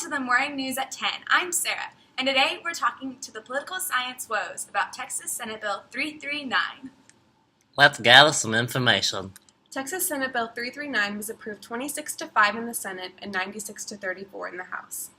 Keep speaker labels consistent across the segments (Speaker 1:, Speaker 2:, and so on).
Speaker 1: to the Morning News at 10. I'm Sarah, and today we're talking to the political science woes about Texas Senate Bill 339.
Speaker 2: Let's gather some information.
Speaker 3: Texas Senate Bill 339 was approved 26-5 in the Senate and 96-34 in the House.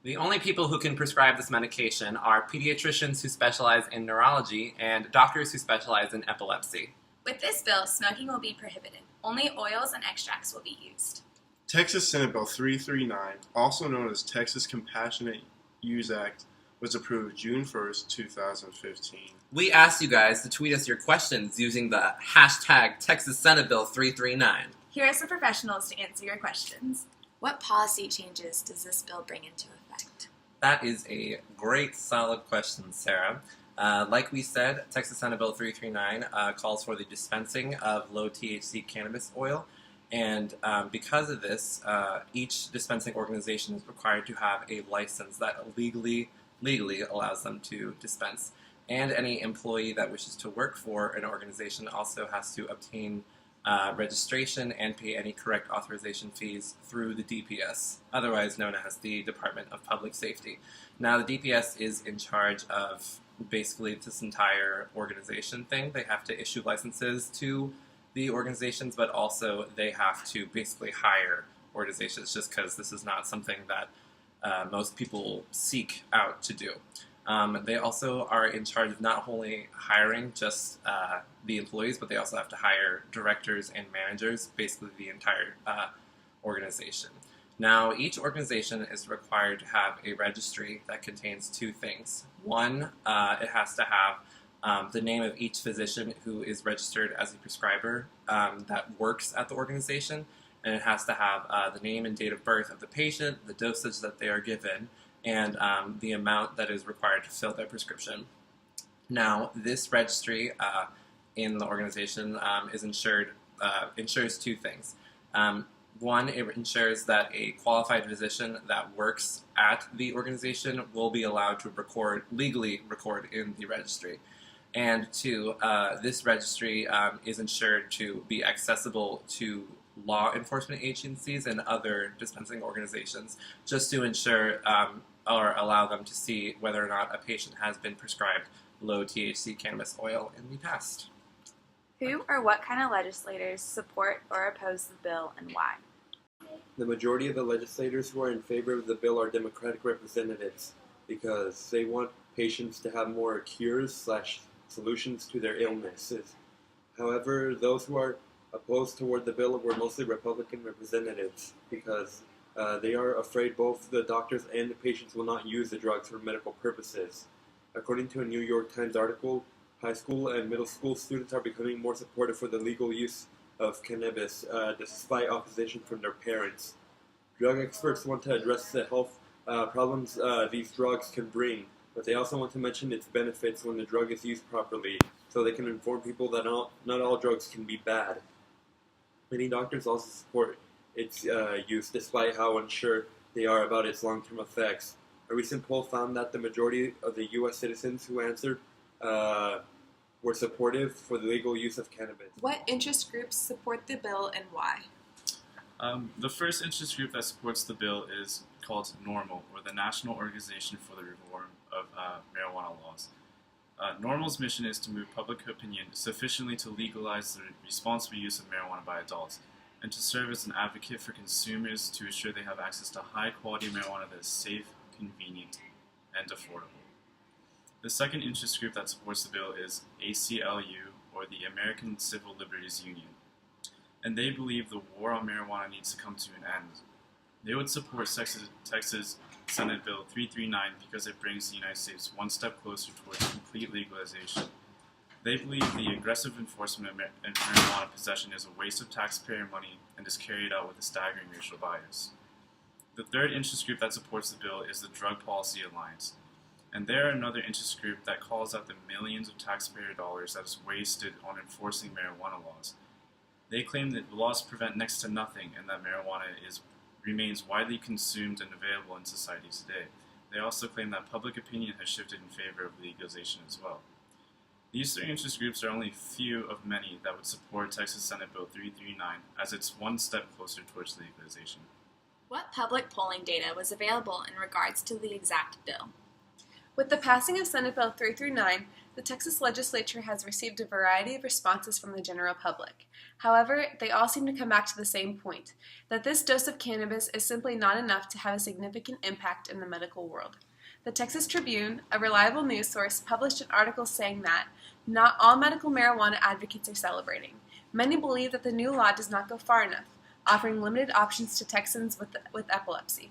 Speaker 4: The only people who can prescribe this medication are pediatricians who specialize in neurology and doctors who specialize in epilepsy.
Speaker 1: With this bill, smoking will be prohibited. Only oils and extracts will be used.
Speaker 5: Texas Senate Bill 339, also known as Texas Compassionate Use Act, was approved June 1st, 2015.
Speaker 4: We asked you guys to tweet us your questions using the hashtag Texas Senate Bill 339.
Speaker 1: Here are some professionals to answer your questions. What policy changes does this bill bring into effect?
Speaker 4: That is a great, solid question, Sarah. Like we said, Texas Senate Bill 339 calls for the dispensing of low THC cannabis oil. And because of this, each dispensing organization is required to have a license that legally allows them to dispense. And any employee that wishes to work for an organization also has to obtain registration and pay any correct authorization fees through the DPS, otherwise known as the Department of Public Safety. Now, the DPS is in charge of basically this entire organization thing. They have to issue licenses to the organizations, but also they have to basically hire organizations, just because this is not something that most people seek out to do. They also are in charge of not only hiring just the employees, but they also have to hire directors and managers, basically the entire organization. Now, each organization is required to have a registry that contains two things. One, it has to have the name of each physician who is registered as a prescriber that works at the organization, and it has to have the name and date of birth of the patient, the dosage that they are given, and the amount that is required to fill their prescription. Now, this registry in the organization ensures two things. One, it ensures that a qualified physician that works at the organization will be allowed to legally record in the registry. And two, this registry is ensured to be accessible to law enforcement agencies and other dispensing organizations, just to ensure or allow them to see whether or not a patient has been prescribed low THC cannabis oil in the past.
Speaker 1: Who or what kind of legislators support or oppose the bill, and why?
Speaker 6: The majority of the legislators who are in favor of the bill are Democratic representatives because they want patients to have more cures/solutions to their illnesses. However, those who are opposed toward the bill were mostly Republican representatives because they are afraid both the doctors and the patients will not use the drugs for medical purposes. According to a New York Times article, high school and middle school students are becoming more supportive for the legal use of cannabis despite opposition from their parents. Drug experts want to address the health problems these drugs can bring, but they also want to mention its benefits when the drug is used properly, so they can inform people that not all drugs can be bad. Many doctors also support its use despite how unsure they are about its long-term effects. A recent poll found that the majority of the U.S. citizens who answered were supportive for the legal use of cannabis.
Speaker 3: What interest groups support the bill and why?
Speaker 7: The first interest group that supports the bill is called NORML, or the National Organization for the Reform of Marijuana Laws. NORML's mission is to move public opinion sufficiently to legalize the responsible use of marijuana by adults, and to serve as an advocate for consumers to ensure they have access to high-quality marijuana that is safe, convenient, and affordable. The second interest group that supports the bill is ACLU, or the American Civil Liberties Union, and they believe the war on marijuana needs to come to an end. They would support Texas Senate Bill 339 because it brings the United States one step closer towards complete legalization. They believe the aggressive enforcement of marijuana possession is a waste of taxpayer money and is carried out with a staggering racial bias. The third interest group that supports the bill is the Drug Policy Alliance, and they're another interest group that calls out the millions of taxpayer dollars that is wasted on enforcing marijuana laws. They claim that the laws prevent next to nothing and that marijuana remains widely consumed and available in society today. They also claim that public opinion has shifted in favor of legalization as well. These three interest groups are only few of many that would support Texas Senate Bill 339 as it's one step closer towards legalization.
Speaker 1: What public polling data was available in regards to the exact bill?
Speaker 3: With the passing of Senate Bill 339, the Texas legislature has received a variety of responses from the general public. However, they all seem to come back to the same point, that this dose of cannabis is simply not enough to have a significant impact in the medical world. The Texas Tribune, a reliable news source, published an article saying that not all medical marijuana advocates are celebrating. Many believe that the new law does not go far enough, offering limited options to Texans with epilepsy.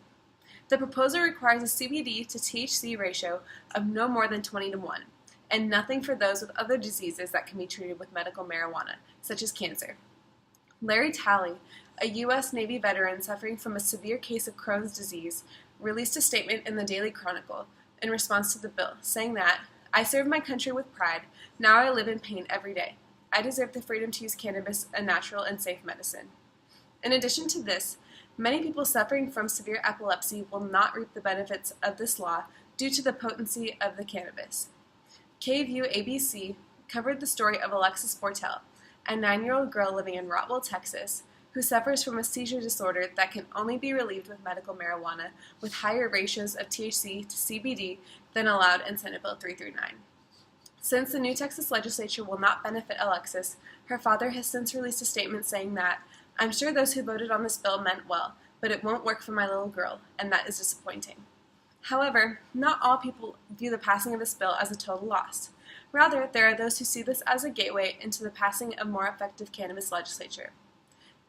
Speaker 3: The proposal requires a CBD to THC ratio of no more than 20:1, and nothing for those with other diseases that can be treated with medical marijuana, such as cancer. Larry Talley, a U.S. Navy veteran suffering from a severe case of Crohn's disease, released a statement in the Daily Chronicle in response to the bill, saying that, "I serve my country with pride. Now I live in pain every day. I deserve the freedom to use cannabis, a natural and safe medicine." In addition to this, many people suffering from severe epilepsy will not reap the benefits of this law due to the potency of the cannabis. KVUE ABC covered the story of Alexis Bortel, a 9-year-old girl living in Rottwell, Texas, who suffers from a seizure disorder that can only be relieved with medical marijuana with higher ratios of THC to CBD than allowed in Senate Bill 339. Since the new Texas legislature will not benefit Alexis, her father has since released a statement saying that, "I'm sure those who voted on this bill meant well, but it won't work for my little girl, and that is disappointing." However, not all people view the passing of this bill as a total loss. Rather, there are those who see this as a gateway into the passing of more effective cannabis legislature.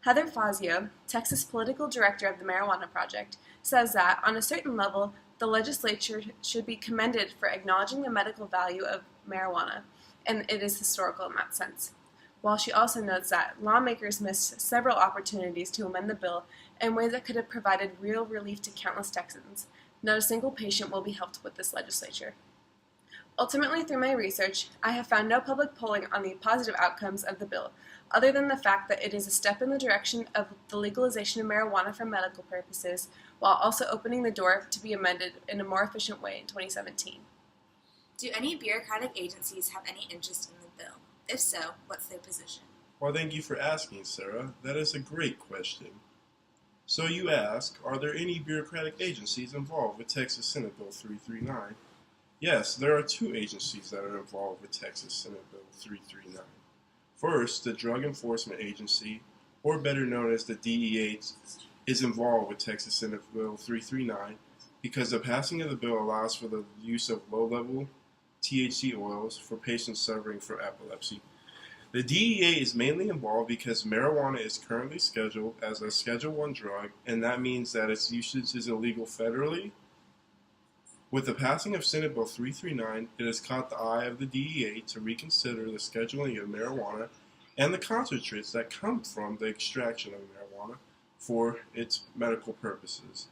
Speaker 3: Heather Fazio, Texas political director of the Marijuana Project, says that, on a certain level, the legislature should be commended for acknowledging the medical value of marijuana, and it is historical in that sense. While she also notes that lawmakers missed several opportunities to amend the bill in ways that could have provided real relief to countless Texans. Not a single patient will be helped with this legislature. Ultimately, through my research, I have found no public polling on the positive outcomes of the bill, other than the fact that it is a step in the direction of the legalization of marijuana for medical purposes, while also opening the door to be amended in a more efficient way in 2017.
Speaker 1: Do any bureaucratic agencies have any interest in the bill? If so, what's their position?
Speaker 5: Well, thank you for asking, Sarah. That is a great question. So you ask, are there any bureaucratic agencies involved with Texas Senate Bill 339? Yes, there are 2 agencies that are involved with Texas Senate Bill 339. First, the Drug Enforcement Agency, or better known as the DEA, is involved with Texas Senate Bill 339 because the passing of the bill allows for the use of low-level THC oils for patients suffering from epilepsy. The DEA is mainly involved because marijuana is currently scheduled as a Schedule I drug, and that means that its usage is illegal federally. With the passing of Senate Bill 339, it has caught the eye of the DEA to reconsider the scheduling of marijuana and the concentrates that come from the extraction of marijuana for its medical purposes.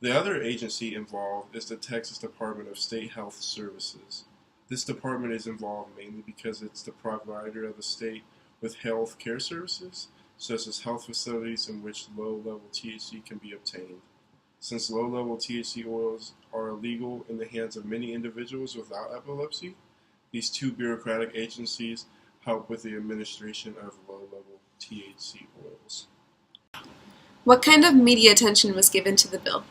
Speaker 5: The other agency involved is the Texas Department of State Health Services. This department is involved mainly because it's the provider of the state with health care services, such as health facilities in which low-level THC can be obtained. Since low-level THC oils are illegal in the hands of many individuals without epilepsy, these 2 bureaucratic agencies help with the administration of low-level THC oils.
Speaker 3: What kind of media attention was given to the bill?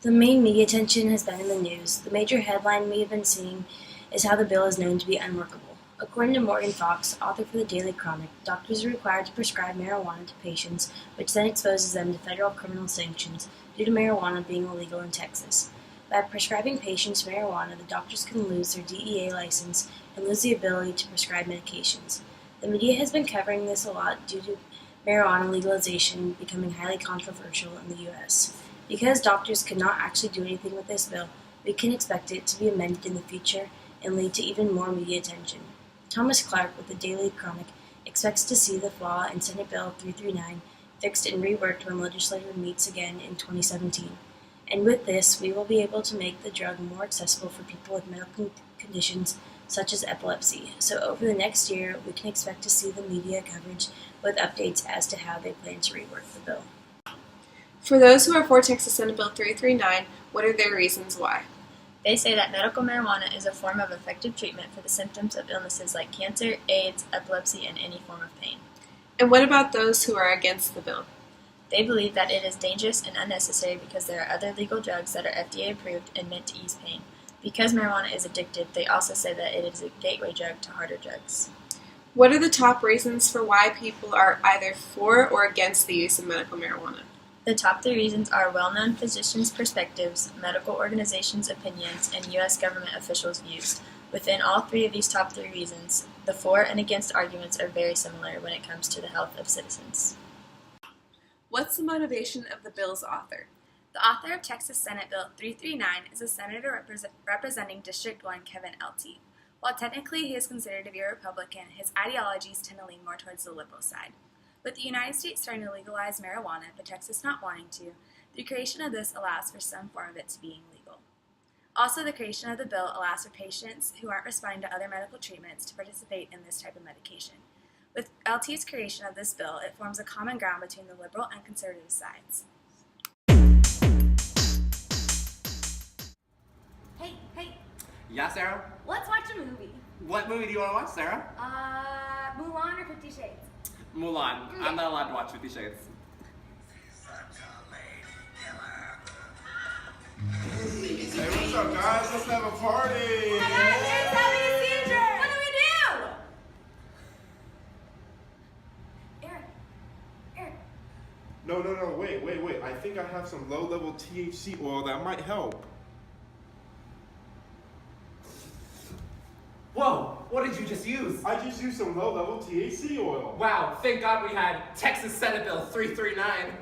Speaker 8: The main media attention has been in the news. The major headline we have been seeing is how the bill is known to be unworkable. According to Morgan Fox, author for the Daily Chronic, doctors are required to prescribe marijuana to patients, which then exposes them to federal criminal sanctions due to marijuana being illegal in Texas. By prescribing patients marijuana, the doctors can lose their DEA license and lose the ability to prescribe medications. The media has been covering this a lot due to marijuana legalization becoming highly controversial in the U.S. Because doctors could not actually do anything with this bill, we can expect it to be amended in the future and lead to even more media attention. Thomas Clark with the Daily Chronic expects to see the flaw in Senate Bill 339 fixed and reworked when the legislature meets again in 2017. And with this, we will be able to make the drug more accessible for people with medical conditions such as epilepsy. So over the next year, we can expect to see the media coverage with updates as to how they plan to rework the bill.
Speaker 3: For those who are for Texas Senate Bill 339, what are their reasons why?
Speaker 9: They say that medical marijuana is a form of effective treatment for the symptoms of illnesses like cancer, AIDS, epilepsy, and any form of pain.
Speaker 3: And what about those who are against the bill?
Speaker 9: They believe that it is dangerous and unnecessary because there are other legal drugs that are FDA approved and meant to ease pain. Because marijuana is addictive, they also say that it is a gateway drug to harder drugs.
Speaker 3: What are the top reasons for why people are either for or against the use of medical marijuana?
Speaker 9: The top 3 reasons are well-known physicians' perspectives, medical organizations' opinions, and U.S. government officials' views. Within all 3 of these top 3 reasons, the for and against arguments are very similar when it comes to the health of citizens.
Speaker 3: What's the motivation of the bill's author?
Speaker 1: The author of Texas Senate Bill 339 is a senator representing District 1 Kevin Elty. While technically he is considered to be a Republican, his ideologies tend to lean more towards the liberal side. With the United States starting to legalize marijuana, but Texas not wanting to, the creation of this allows for some form of its being legal. Also, the creation of the bill allows for patients who aren't responding to other medical treatments to participate in this type of medication. With LT's creation of this bill, it forms a common ground between the liberal and conservative sides.
Speaker 10: Hey,
Speaker 11: Yeah, Sarah?
Speaker 10: let's watch a movie.
Speaker 11: What movie do you want to watch, Sarah?
Speaker 10: Mulan or 50 Shades?
Speaker 11: Mulan. I'm not allowed to watch 50 Shades.
Speaker 5: Hey, what's up, guys? Let's have a party.
Speaker 10: There's having a seizure! What do we do? Aaron.
Speaker 5: No, wait. I think I have some low-level THC oil that might help.
Speaker 11: Whoa, what did you just use?
Speaker 5: I just used some low-level THC oil.
Speaker 11: Wow, thank God we had Texas Senate Bill 339.